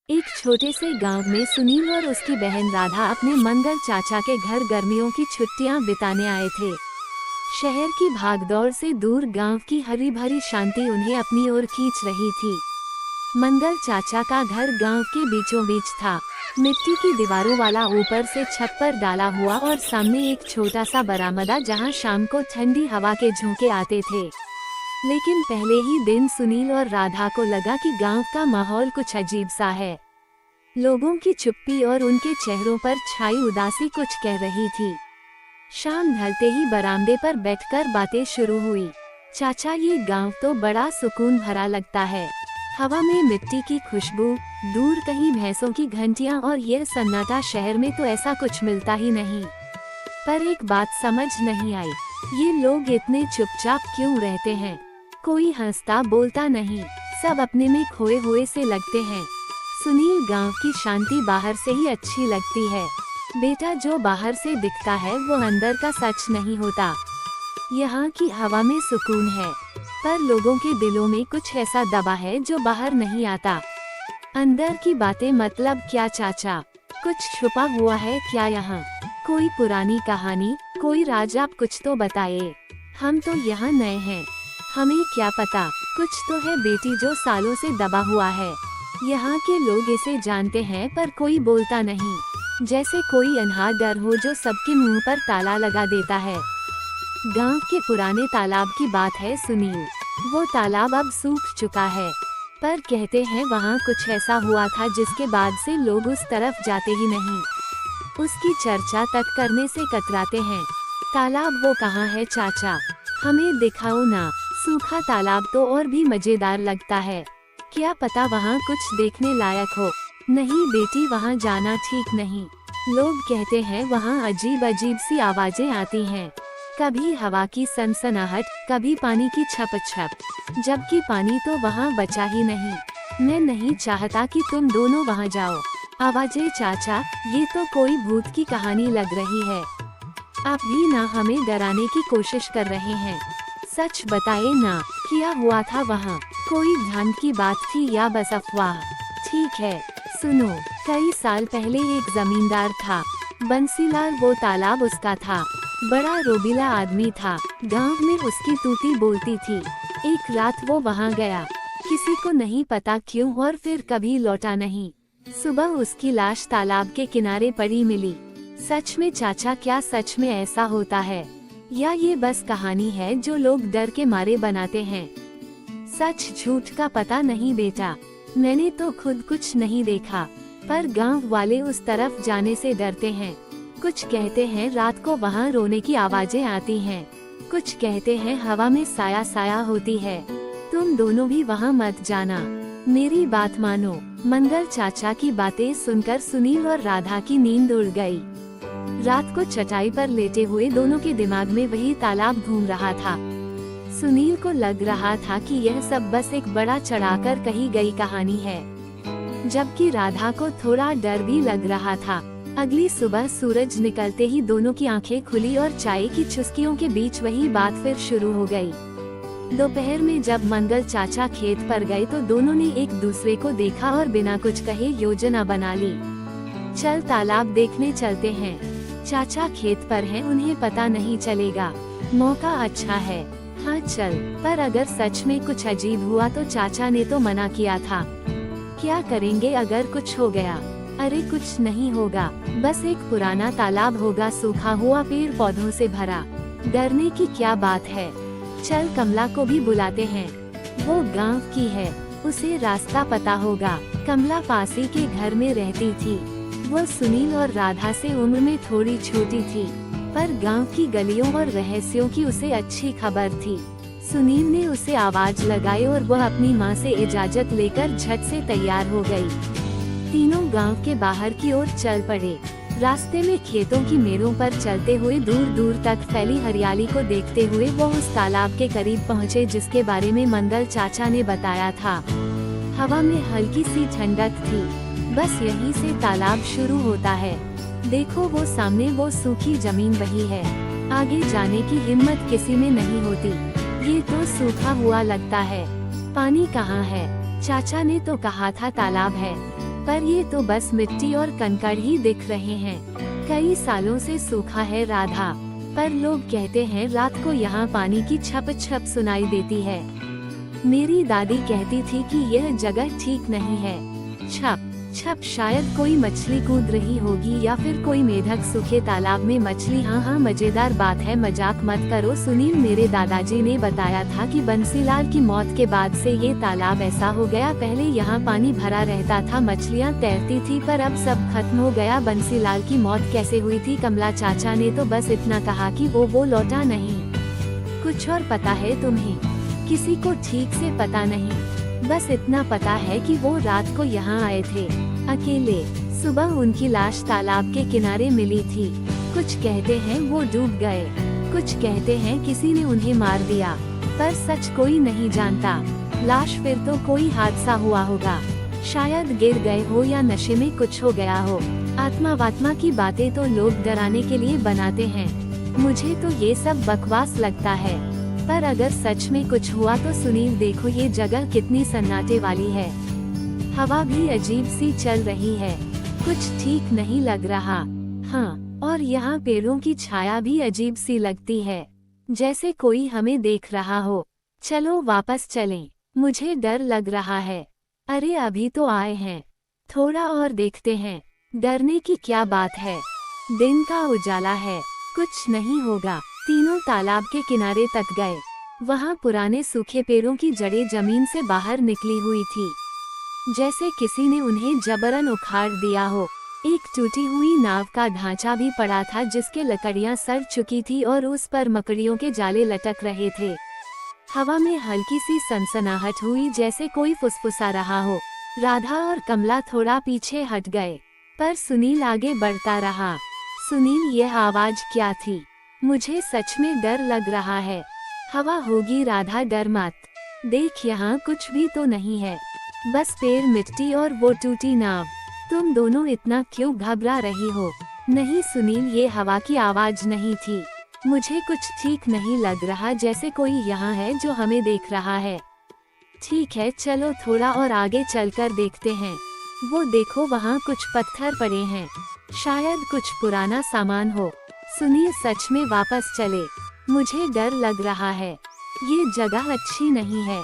एक छोटे से गांव में सुनील और उसकी बहन राधा अपने मंगल चाचा के घर गर्मियों की छुट्टियां बिताने आए थे। शहर की भागदौड़ से दूर गांव की हरी भरी शांति उन्हें अपनी ओर खींच रही थी। मंगल चाचा का घर गांव के बीचों बीच था। मिट्टी की दीवारों वाला, ऊपर से छत पर डाला हुआ, और सामने एक छोटा सा बरामदा जहां शाम को ठंडी हवा के झोंके आते थे। लेकिन पहले ही दिन सुनील और राधा को लगा कि गांव का माहौल कुछ अजीब सा है। लोगों की चुप्पी और उनके चेहरों पर छाई उदासी कुछ कह रही थी। शाम ढलते ही बरामदे पर बैठकर बातें शुरू हुई। चाचा, ये गांव तो बड़ा सुकून भरा लगता है। हवा में मिट्टी की खुशबू, दूर कहीं भैंसों की घंटियां, और यह सन्नाटा, शहर में तो ऐसा कुछ मिलता ही नहीं। पर एक बात समझ नहीं आई, ये लोग इतने चुपचाप क्यों रहते हैं? कोई हंसता बोलता नहीं, सब अपने में खोए हुए से लगते हैं। सुनील, गांव की शांति बाहर से ही अच्छी लगती है बेटा। जो बाहर से दिखता है वो अंदर का सच नहीं होता। यहाँ की हवा में सुकून है, पर लोगों के दिलों में कुछ ऐसा दबा है जो बाहर नहीं आता। अंदर की बातें मतलब क्या चाचा? कुछ छुपा हुआ है क्या यहाँ? कोई पुरानी कहानी, कोई राज? आप कुछ तो बताइए। हम तो यहाँ नए हैं, हमें क्या पता। कुछ तो है बेटी जो सालों से दबा हुआ है। यहाँ के लोग इसे जानते हैं पर कोई बोलता नहीं, जैसे कोई अनहार डर हो जो सबके मुंह पर ताला लगा देता है। गांव के पुराने तालाब की बात है सुनील। वो तालाब अब सूख चुका है, पर कहते हैं वहाँ कुछ ऐसा हुआ था जिसके बाद से लोग उस तरफ जाते ही नहीं। उसकी चर्चा तक करने से कतराते हैं। तालाब वो कहाँ है चाचा? हमें दिखाओ ना। सूखा तालाब तो और भी मजेदार लगता है। क्या पता वहाँ कुछ देखने लायक हो। नहीं बेटी, वहाँ जाना ठीक नहीं। लोग कहते हैं वहाँ अजीब अजीब सी आवाजें आती हैं। कभी हवा की सनसनाहट, कभी पानी की छप-छप, जबकि पानी तो वहाँ बचा ही नहीं। मैं नहीं चाहता कि तुम दोनों वहाँ जाओ। आवाजें चाचा, ये तो कोई भूत की कहानी लग रही है। आप भी ना हमें डराने की कोशिश कर रहे हैं। सच बताए ना, क्या हुआ था वहाँ? कोई ध्यान की बात थी या बस अफवाह? ठीक है, सुनो। कई साल पहले एक जमींदार था, बंसीलाल। वो तालाब उसका था। बड़ा रोबीला आदमी था। गांव में उसकी तूती बोलती थी। एक रात वो वहाँ गया, किसी को नहीं पता क्यों, और फिर कभी लौटा नहीं। सुबह उसकी लाश तालाब के किनारे पड़ी मिली। सच में चाचा, क्या सच में ऐसा होता है, या ये बस कहानी है जो लोग डर के मारे बनाते हैं? सच झूठ का पता नहीं बेटा, मैंने तो खुद कुछ नहीं देखा, पर गांव वाले उस तरफ जाने से डरते हैं। कुछ कहते हैं रात को वहाँ रोने की आवाजें आती हैं, कुछ कहते हैं हवा में साया साया होती है। तुम दोनों भी वहाँ मत जाना, मेरी बात मानो। मंगल चाचा की बातें सुनकर सुनील और राधा की नींद उड़ गई। रात को चटाई पर लेटे हुए दोनों के दिमाग में वही तालाब घूम रहा था। सुनील को लग रहा था कि यह सब बस एक बड़ा चढ़ाकर कही गई कहानी है, जबकि राधा को थोड़ा डर भी लग रहा था। अगली सुबह सूरज निकलते ही दोनों की आंखें खुली और चाय की चुस्कियों के बीच वही बात फिर शुरू हो गई। दोपहर में जब मंगल चाचा खेत पर गए तो दोनों ने एक दूसरे को देखा और बिना कुछ कहे योजना बना ली। चल तालाब देखने चलते हैं। चाचा खेत पर हैं, उन्हें पता नहीं चलेगा। मौका अच्छा है। हाँ चल, पर अगर सच में कुछ अजीब हुआ तो? चाचा ने तो मना किया था। क्या करेंगे अगर कुछ हो गया? अरे कुछ नहीं होगा, बस एक पुराना तालाब होगा, सूखा हुआ, पेड़ पौधों से भरा। डरने की क्या बात है? चल कमला को भी बुलाते हैं, वो गांव की है, उसे रास्ता पता होगा। कमला पासी के घर में रहती थी। वो सुनील और राधा से उम्र में थोड़ी छोटी थी, पर गांव की गलियों और रहस्यों की उसे अच्छी खबर थी। सुनील ने उसे आवाज लगाई और वह अपनी माँ से इजाजत लेकर झट से तैयार हो गई। तीनों गांव के बाहर की ओर चल पड़े। रास्ते में खेतों की मेड़ों पर चलते हुए दूर दूर तक फैली हरियाली को देखते हुए वो उस तालाब के करीब पहुँचे जिसके बारे में मंगल चाचा ने बताया था। हवा में हल्की सी ठंडक थी। बस यहीं से तालाब शुरू होता है। देखो वो सामने, वो सूखी जमीन वही है। आगे जाने की हिम्मत किसी में नहीं होती। ये तो सूखा हुआ लगता है। पानी कहाँ है? चाचा ने तो कहा था तालाब है। पर ये तो बस मिट्टी और कंकड़ ही दिख रहे हैं। कई सालों से सूखा है राधा, पर लोग कहते हैं रात को यहाँ पानी की छप छप सुनाई देती है। मेरी दादी कहती थी कि यह जगह ठीक नहीं है। छप छप शायद कोई मछली कूद रही होगी या फिर कोई मेढक सूखे तालाब में मछली। हाँ, मजेदार बात है, मजाक मत करो सुनील। मेरे दादाजी ने बताया था कि बंसीलाल की मौत के बाद से ये तालाब ऐसा हो गया। पहले यहाँ पानी भरा रहता था, मछलियाँ तैरती थी, पर अब सब खत्म हो गया। बंसीलाल की मौत कैसे हुई थी? कमला चाचा ने तो बस इतना कहा कि वो लौटा नहीं। कुछ और पता है तुम्हें? किसी को ठीक से पता नहीं, बस इतना पता है कि वो रात को यहाँ आए थे अकेले। सुबह उनकी लाश तालाब के किनारे मिली थी। कुछ कहते हैं वो डूब गए, कुछ कहते हैं किसी ने उन्हें मार दिया, पर सच कोई नहीं जानता। लाश फिर तो कोई हादसा हुआ होगा, शायद गिर गए हो या नशे में कुछ हो गया हो। आत्मा वात्मा की बातें तो लोग डराने के लिए बनाते हैं, मुझे तो ये सब बकवास लगता है। पर अगर सच में कुछ हुआ तो सुनील देखो ये जगह कितनी सन्नाटे वाली है। हवा भी अजीब सी चल रही है, कुछ ठीक नहीं लग रहा। हाँ, और यहाँ पेड़ों की छाया भी अजीब सी लगती है, जैसे कोई हमें देख रहा हो। चलो वापस चलें, मुझे डर लग रहा है। अरे अभी तो आए हैं, थोड़ा और देखते हैं। डरने की क्या बात है, दिन का उजाला है, कुछ नहीं होगा। तीनों तालाब के किनारे तक गए। वहाँ पुराने सूखे पेड़ों की जड़ें जमीन से बाहर निकली हुई थी, जैसे किसी ने उन्हें जबरन उखाड़ दिया हो। एक टूटी हुई नाव का ढांचा भी पड़ा था, जिसके लकड़ियां सड़ चुकी थी और उस पर मकड़ियों के जाले लटक रहे थे। हवा में हल्की सी सनसनाहट हुई, जैसे कोई फुसफुसा रहा हो। राधा और कमला थोड़ा पीछे हट गए, पर सुनील आगे बढ़ता रहा। सुनील, यह आवाज क्या थी? मुझे सच में डर लग रहा है। हवा होगी राधा, डर मत। देख यहाँ कुछ भी तो नहीं है, बस पेड़, मिट्टी और वो टूटी नाव। तुम दोनों इतना क्यों घबरा रही हो? नहीं सुनील, ये हवा की आवाज नहीं थी। मुझे कुछ ठीक नहीं लग रहा, जैसे कोई यहाँ है जो हमें देख रहा है। ठीक है, चलो थोड़ा और आगे चलकर देखते हैं। वो देखो, वहाँ कुछ पत्थर पड़े हैं, शायद कुछ पुराना सामान हो। सुनील, सच में वापस चले, मुझे डर लग रहा है। ये जगह अच्छी नहीं है।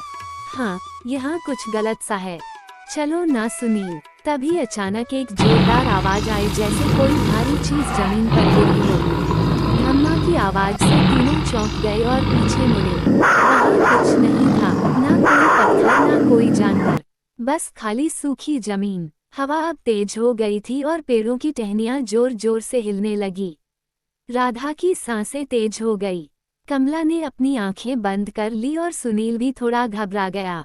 हाँ, यहाँ कुछ गलत सा है। चलो ना सुनील। तभी अचानक एक जोरदार आवाज आई, जैसे कोई भारी चीज जमीन पर गिरी हो। धम्मा की आवाज से तीनों चौंक गए और पीछे मुड़े। वहाँ कुछ नहीं था, ना कोई पत्थर, ना कोई जानवर, बस खाली सूखी जमीन। हवा अब तेज हो गई थी और पेड़ों की टहनियां जोर जोर से हिलने लगी। राधा की सांसें तेज हो गई। कमला ने अपनी आंखें बंद कर ली और सुनील भी थोड़ा घबरा गया।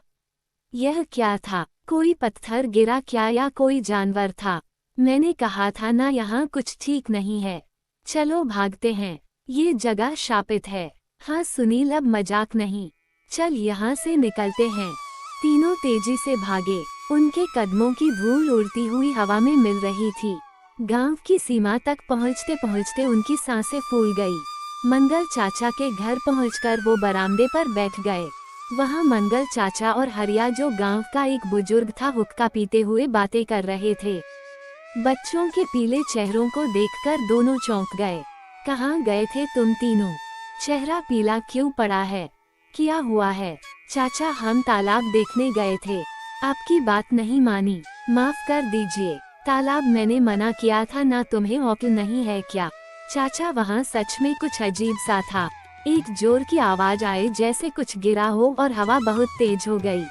यह क्या था? कोई पत्थर गिरा क्या, या कोई जानवर था? मैंने कहा था ना, यहाँ कुछ ठीक नहीं है। चलो भागते हैं, ये जगह शापित है। हाँ सुनील, अब मजाक नहीं, चल यहाँ से निकलते हैं। तीनों तेजी से भागे। उनके कदमों की धूल उड़ती हुई हवा में मिल रही थी। गांव की सीमा तक पहुँचते पहुँचते उनकी सांसें फूल गई। मंगल चाचा के घर पहुंचकर वो बरामदे पर बैठ गए। वहां मंगल चाचा और हरिया, जो गांव का एक बुजुर्ग था, हुक्का पीते हुए बातें कर रहे थे। बच्चों के पीले चेहरों को देखकर दोनों चौंक गए। कहाँ गए थे तुम तीनों? चेहरा पीला क्यों पड़ा है? क्या हुआ है? चाचा, हम तालाब देखने गए थे, आपकी बात नहीं मानी, माफ कर दीजिए। तालाब मैंने मना किया था ना, तुम्हें अक्ल नहीं है क्या? चाचा, वहाँ सच में कुछ अजीब सा था। एक जोर की आवाज आई, जैसे कुछ गिरा हो, और हवा बहुत तेज हो गई।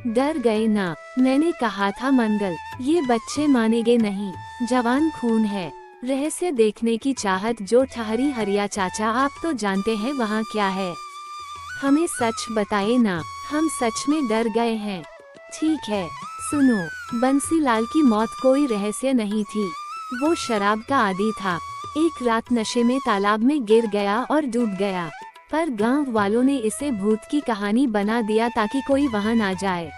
डर गए ना? मैंने कहा था मंगल, ये बच्चे मानेंगे नहीं, जवान खून है। रहस्य देखने की चाहत जो ठहरी। हरिया चाचा, आप तो जानते हैं वहाँ क्या है, हमें सच बताए ना, हम सच में डर गए हैं। ठीक है, सुनो, बंसीलाल की मौत कोई रहस्य नहीं थी, वो शराब का आदी था। एक रात नशे में तालाब में गिर गया और डूब गया, पर गांव वालों ने इसे भूत की कहानी बना दिया ताकि कोई वहां ना जाए।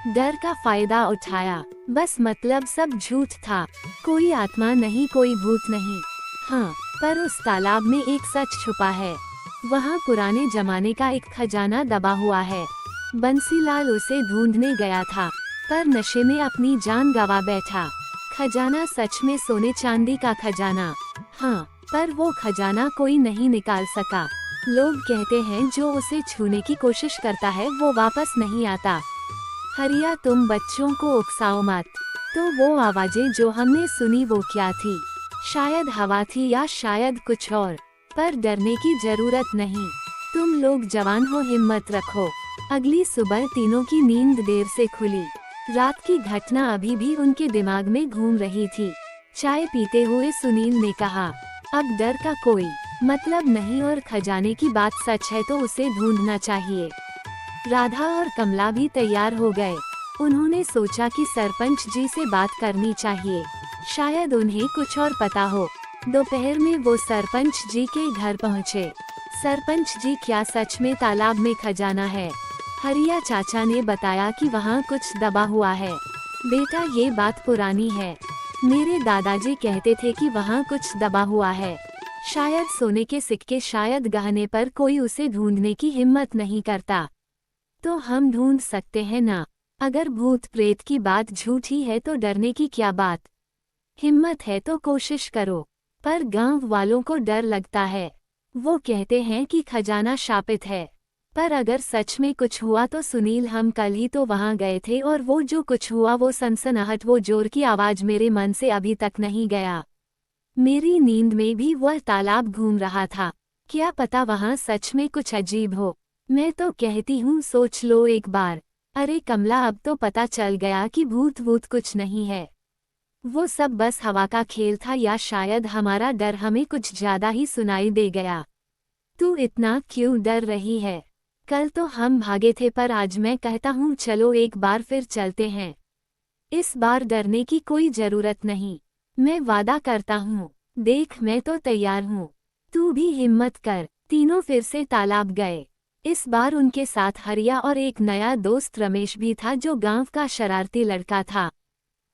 डर का फायदा उठाया, बस मतलब सब झूठ था। कोई आत्मा नहीं, कोई भूत नहीं। हाँ, पर उस तालाब में एक सच छुपा है। वहाँ पुराने जमाने का एक खजाना दबा हुआ है। बंसीलाल उसे ढूंढने गया था, पर नशे में अपनी जान गंवा बैठा। खजाना सच में सोने चांदी का खजाना, हाँ, पर वो खजाना कोई नहीं निकाल सका। लोग कहते हैं जो उसे छूने की कोशिश करता है वो वापस नहीं आता। हरिया तुम बच्चों को उकसाओ मत। तो वो आवाजें जो हमने सुनी वो क्या थी? शायद हवा थी या शायद कुछ और, पर डरने की जरूरत नहीं। तुम लोग जवान हो, हिम्मत रखो। अगली सुबह तीनों की नींद देर से खुली। रात की घटना अभी भी उनके दिमाग में घूम रही थी। चाय पीते हुए सुनील ने कहा, अब डर का कोई मतलब नहीं और खजाने की बात सच है तो उसे ढूंढना चाहिए। राधा और कमला भी तैयार हो गए। उन्होंने सोचा कि सरपंच जी से बात करनी चाहिए, शायद उन्हें कुछ और पता हो। दोपहर में वो सरपंच जी के घर पहुँचे। सरपंच जी, क्या सच में तालाब में खजाना है? हरिया चाचा ने बताया कि वहाँ कुछ दबा हुआ है। बेटा, ये बात पुरानी है। मेरे दादाजी कहते थे कि वहाँ कुछ दबा हुआ है, शायद सोने के सिक्के, शायद गहने, पर कोई उसे ढूंढने की हिम्मत नहीं करता। तो हम ढूंढ सकते हैं ना? अगर भूत प्रेत की बात झूठी है तो डरने की क्या बात? हिम्मत है तो कोशिश करो। पर गांव वालों को डर लगता है। वो कहते हैं कि खजाना शापित है। पर अगर सच में कुछ हुआ तो सुनील, हम कल ही तो वहां गए थे और वो जो कुछ हुआ, वो सनसनाहट, वो जोर की आवाज मेरे मन से अभी तक नहीं गया। मेरी नींद में भी वह तालाब घूम रहा था। क्या पता वहां सच में कुछ अजीब हो। मैं तो कहती हूँ सोच लो एक बार। अरे कमला, अब तो पता चल गया कि भूत वूत कुछ नहीं है। वो सब बस हवा का खेल था, या शायद हमारा डर हमें कुछ ज्यादा ही सुनाई दे गया। तू इतना क्यों डर रही है? कल तो हम भागे थे, पर आज मैं कहता हूँ चलो एक बार फिर चलते हैं। इस बार डरने की कोई जरूरत नहीं, मैं वादा करता हूँ। देख, मैं तो तैयार हूँ, तू भी हिम्मत कर। तीनों फिर से तालाब गए। इस बार उनके साथ हरिया और एक नया दोस्त रमेश भी था, जो गांव का शरारती लड़का था।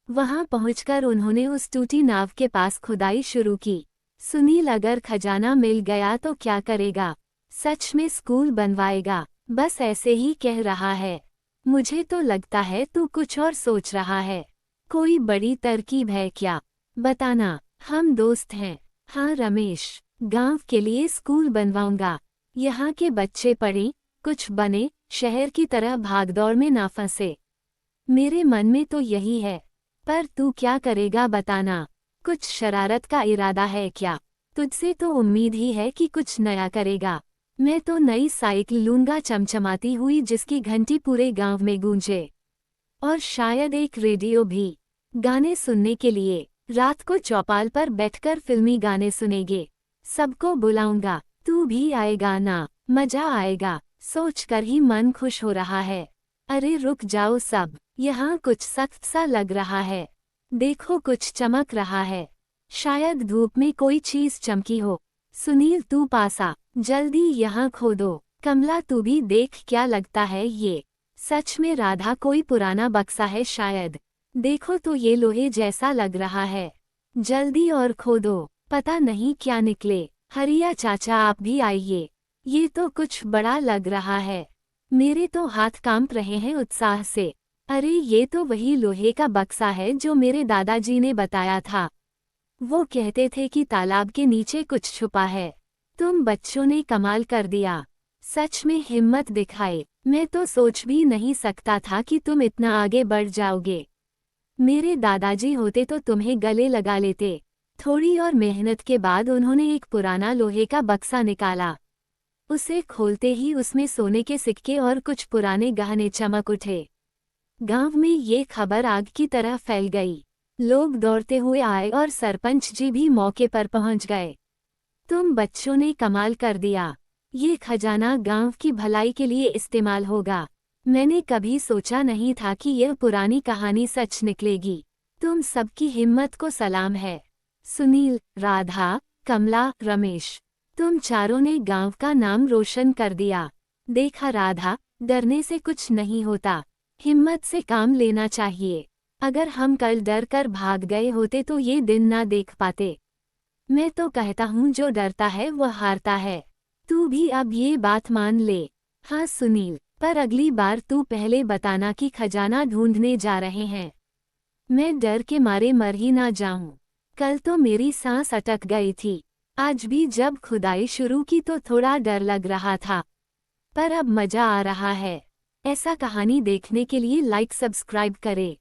वहां पहुंचकर उन्होंने उस टूटी नाव के पास खुदाई शुरू की। सुनील, अगर खजाना मिल गया तो क्या करेगा? सच में स्कूल बनवाएगा? बस ऐसे ही कह रहा है। मुझे तो लगता है तू कुछ और सोच रहा है। कोई बड़ी तरकीब है क्या? बताना, हम दोस्त हैं। हाँ रमेश, गांव के लिए स्कूल बनवाऊंगा। यहाँ के बच्चे पढ़ें, कुछ बने, शहर की तरह भागदौड़ में ना फंसे। मेरे मन में तो यही है। पर तू क्या करेगा बताना? कुछ शरारत का इरादा है क्या? तुझसे तो उम्मीद ही है कि कुछ नया करेगा। मैं तो नई साइकिल लूंगा, चमचमाती हुई, जिसकी घंटी पूरे गांव में गूंजे। और शायद एक रेडियो भी, गाने सुनने के लिए। रात को चौपाल पर बैठकर फिल्मी गाने सुनेंगे। सबको बुलाऊंगा, तू भी आएगा ना? मजा आएगा, सोचकर ही मन खुश हो रहा है। अरे रुक जाओ सब, यहाँ कुछ सख्त सा लग रहा है। देखो, कुछ चमक रहा है। शायद धूप में कोई चीज चमकी हो। सुनील, तू पास आ, जल्दी यहाँ खोदो। कमला, तू भी देख, क्या लगता है ये? सच में राधा, कोई पुराना बक्सा है शायद। देखो तो, ये लोहे जैसा लग रहा है। जल्दी और खोदो, पता नहीं क्या निकले। हरिया चाचा, आप भी आइए, ये तो कुछ बड़ा लग रहा है। मेरे तो हाथ कांप रहे हैं उत्साह से। अरे ये तो वही लोहे का बक्सा है जो मेरे दादाजी ने बताया था। वो कहते थे कि तालाब के नीचे कुछ छुपा है। तुम बच्चों ने कमाल कर दिया, सच में हिम्मत दिखाई। मैं तो सोच भी नहीं सकता था कि तुम इतना आगे बढ़ जाओगे। मेरे दादाजी होते तो तुम्हें गले लगा लेते। थोड़ी और मेहनत के बाद उन्होंने एक पुराना लोहे का बक्सा निकाला। उसे खोलते ही उसमें सोने के सिक्के और कुछ पुराने गहने चमक उठे। गांव में ये खबर आग की तरह फैल गई। लोग दौड़ते हुए आए और सरपंच जी भी मौके पर पहुंच गए। तुम बच्चों ने कमाल कर दिया, ये खजाना गांव की भलाई के लिए इस्तेमाल होगा। मैंने कभी सोचा नहीं था कि यह पुरानी कहानी सच निकलेगी। तुम सबकी हिम्मत को सलाम है। सुनील, राधा, कमला, रमेश, तुम चारों ने गांव का नाम रोशन कर दिया। देखा राधा, डरने से कुछ नहीं होता, हिम्मत से काम लेना चाहिए। अगर हम कल डर कर भाग गए होते तो ये दिन ना देख पाते। मैं तो कहता हूँ जो डरता है वह हारता है। तू भी अब ये बात मान ले। हाँ सुनील, पर अगली बार तू पहले बताना कि खजाना ढूंढने जा रहे हैं। मैं डर के मारे मर ही ना जाऊं। कल तो मेरी सांस अटक गई थी। आज भी जब खुदाई शुरू की तो थोड़ा डर लग रहा था, पर अब मजा आ रहा है। ऐसा कहानी देखने के लिए लाइक सब्सक्राइब करें।